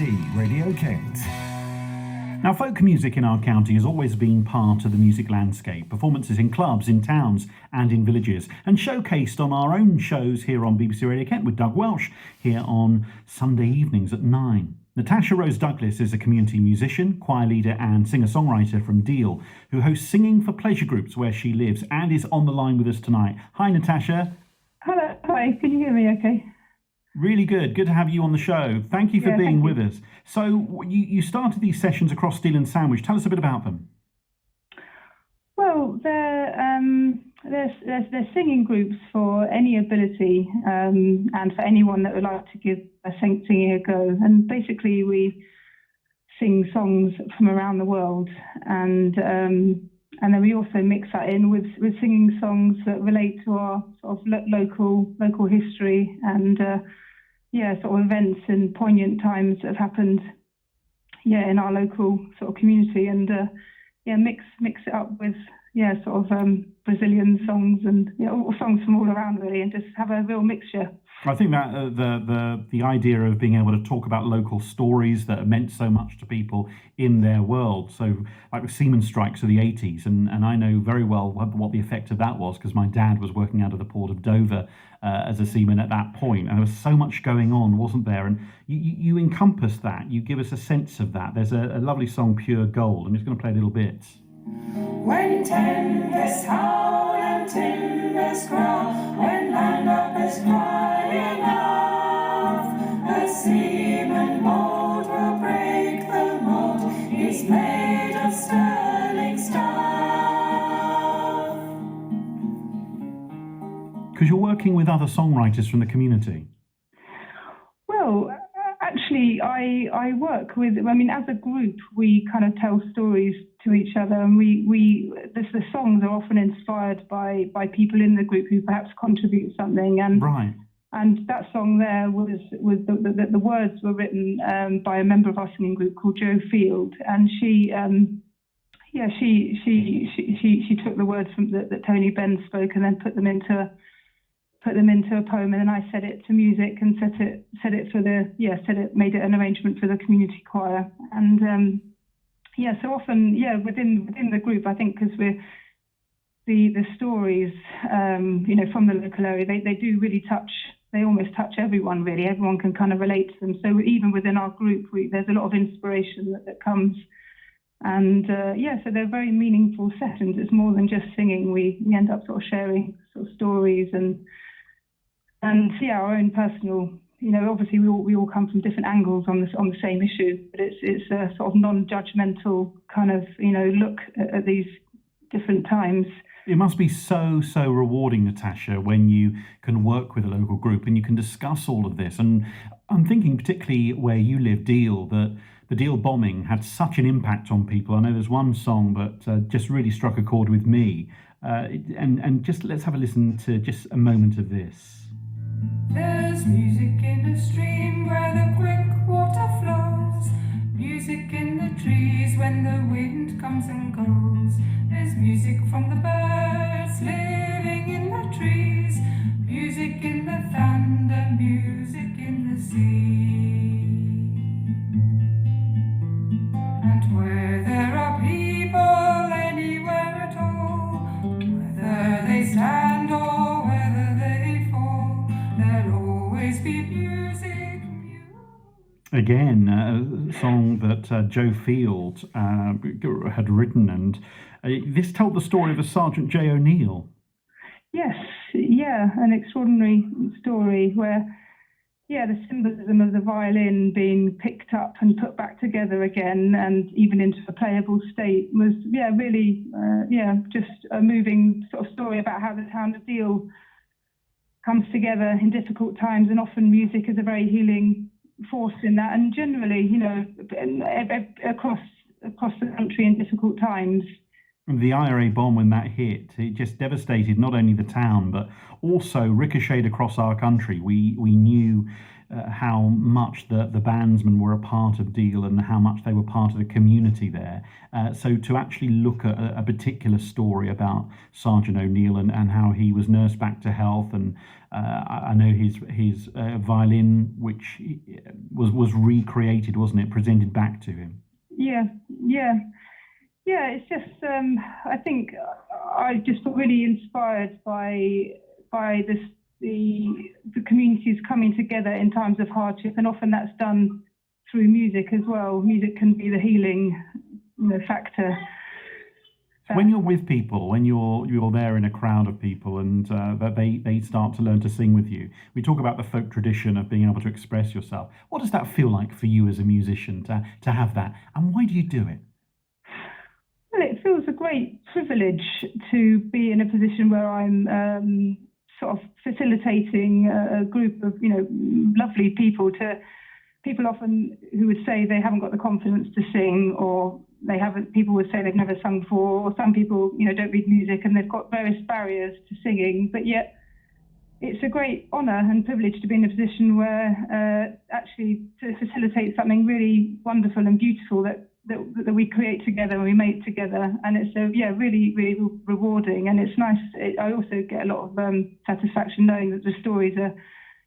BBC Radio Kent. Now, folk music in our county has always been part of the music landscape. Performances in clubs, in towns and in villages, and showcased on our own shows here on BBC Radio Kent with Doug Welsh here on Sunday evenings at 9. Natasha Rose Douglas is a community musician, choir leader and singer-songwriter from Deal, who hosts singing for pleasure groups where she lives and is on the line with us tonight. Hi, Natasha. Hello. Hi. Can you hear me okay? Really good. Good to have you on the show. Thank you for being with us. So you started these sessions across Deal and Sandwich. Tell us a bit about them. Well, they're singing groups for any ability and for anyone that would like to give singing a go. And basically, we sing songs from around the world, and then we also mix that in with singing songs that relate to our sort of local history and sort of events and poignant times that have happened in our local sort of community, and mix it up with sort of Brazilian songs and all songs from all around really, and just have a real mixture. I think that the idea of being able to talk about local stories that have meant so much to people in their world. So like the seaman strikes of the 80s, and I know very well what the effect of that was, because my dad was working out of the port of Dover as a seaman at that point, and there was so much going on, wasn't there? And you encompass that, you give us a sense of that. There's a lovely song, Pure Gold. I'm just going to play a little bit. When timbers howl and timbers growl, when landlubbers cry enough, a seaman bold will break the mold. He's made of sterling stuff. Because you're working with other songwriters from the community. Well, actually, I work with, as a group, we kind of tell stories to each other, and the songs are often inspired by people in the group who perhaps contribute something. And right. And that song there was the words were written by a member of our singing group called Jo Field, and she took the words from that Tony Benn spoke and then put them into a poem, and then I set it to music and made it an arrangement for the community choir. And so often within the group, I think, because we're the stories from the local area, they do really they almost touch everyone really. Everyone can kind of relate to them. So even within our group, there's a lot of inspiration that comes. And so they're very meaningful sessions. It's more than just singing. We end up sort of sharing sort of stories and our own personal. Obviously we all come from different angles on the same issue, but it's a sort of non-judgmental kind of look at these different times. It must be so rewarding, Natasha, when you can work with a local group and you can discuss all of this. And I'm thinking particularly where you live, Deal, that the Deal bombing had such an impact on people. I know there's one song that just really struck a chord with me. And just let's have a listen to just a moment of this. There's music in a stream where the quick water flows. Music in the trees when the wind comes and goes. There's music from the birds living in the trees. Music in the thunder, music in the sea. And where there are people anywhere at all, whether they stand or whether they fall, there'll always be music. Again, a song that Jo Field had written, and this told the story of a Sergeant J. O'Neill. Yes, an extraordinary story where, the symbolism of the violin being picked up and put back together again, and even into a playable state, was really just a moving sort of story about how the town of Deal comes together in difficult times, and often music is a very healing force in that, and generally, across the country in difficult times. The IRA bomb, when that hit, it just devastated not only the town but also ricocheted across our country. We knew how much the bandsmen were a part of Deal and how much they were part of the community there. So to actually look at a particular story about Sergeant O'Neill and how he was nursed back to health, and I know his violin, which was recreated, wasn't it, presented back to him? Yeah. It's just I think I just feel really inspired by this, the communities coming together in times of hardship, and often that's done through music as well. Music can be the healing, factor. When you're with people, when you're there in a crowd of people, and that they start to learn to sing with you, we talk about the folk tradition of being able to express yourself. What does that feel like for you as a musician to have that, and why do you do it? Well, it feels a great privilege to be in a position where I'm sort of facilitating a group of lovely people. People often who would say they haven't got the confidence to sing, or people would say they've never sung before, or some people don't read music and they've got various barriers to singing, but yet it's a great honour and privilege to be in a position where actually to facilitate something really wonderful and beautiful that we create together and we make together, and it's really, really rewarding, and it's nice. I also get a lot of satisfaction knowing that the stories are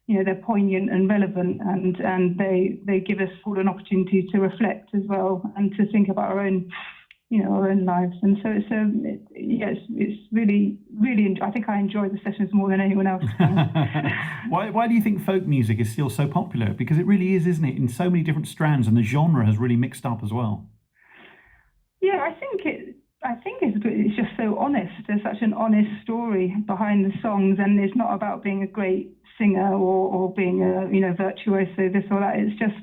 they're poignant and relevant, and they give us all an opportunity to reflect as well and to think about our own lives. And so it's really, really. I think I enjoy the sessions more than anyone else. Why do you think folk music is still so popular? Because it really is, isn't it, in so many different strands, and the genre has really mixed up as well. Yeah, I think it's just so honest. There's such an honest story behind the songs, and it's not about being a great singer or being a virtuoso, this or that. It's just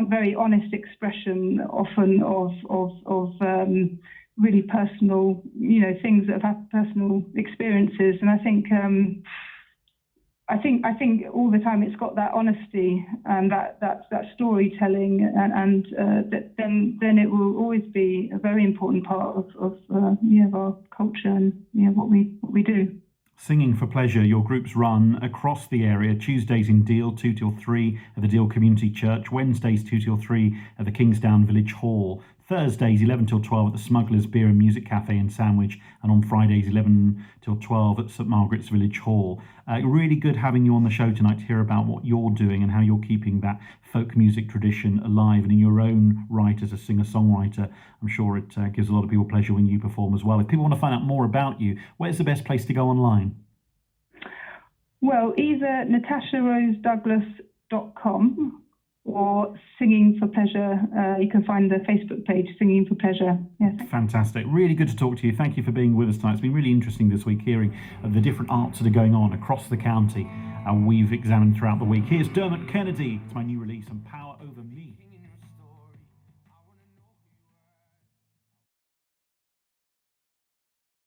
very honest expression, often of really personal, things that have had personal experiences. And I think all the time it's got that honesty and that storytelling, and then it will always be a very important part of our culture and what we do. Singing for Pleasure, your groups run across the area. Tuesdays in Deal, 2 till 3 at the Deal Community Church. Wednesdays, 2 till 3 at the Kingsdown Village Hall. Thursdays, 11 till 12 at the Smugglers Beer and Music Cafe in Sandwich. And on Fridays, 11 till 12 at St Margaret's Village Hall. Really good having you on the show tonight to hear about what you're doing and how you're keeping that folk music tradition alive. And in your own right as a singer-songwriter, I'm sure it gives a lot of people pleasure when you perform as well. If people want to find out more about you, where's the best place to go online? Well, either natasharosedouglas.com or Singing for Pleasure. You can find the Facebook page, Singing for Pleasure. Yes. Fantastic. Really good to talk to you. Thank you for being with us tonight. It's been really interesting this week hearing the different arts that are going on across the county, and we've examined throughout the week. Here's Dermot Kennedy. It's my new release on Power Over Music.